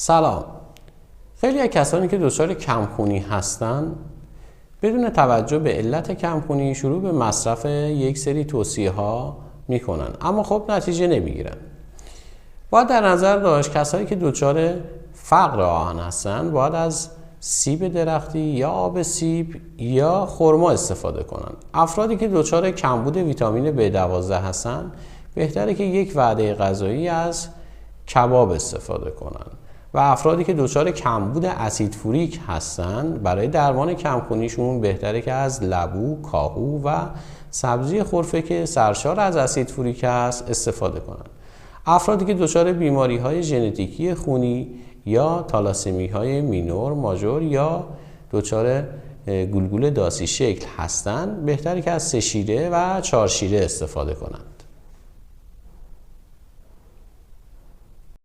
سلام. خیلی از کسانی که دچار کمخونی هستند بدون توجه به علت کمخونی شروع به مصرف یک سری توصیه ها میکنن، اما خب نتیجه نمیگیرن. باید در نظر داشت کسانی که دچار فقر آهن هستند باید از سیب درختی یا آب سیب یا خرما استفاده کنند. افرادی که دچار کمبود ویتامین B12 هستند بهتره که یک وعده غذایی از کباب استفاده کنند و افرادی که دچار کمبود اسید فولیک هستند برای درمان کمخونیشون بهتره که از لبو، کاهو و سبزی خرفه که سرشار از اسید فولیک است استفاده کنند. افرادی که دچار بیماری‌های ژنتیکی خونی یا تالاسمی‌های مینور، ماژور یا دچار گلگول داسی شکل هستند بهتره که از 3 شیره و 4 شیره استفاده کنند.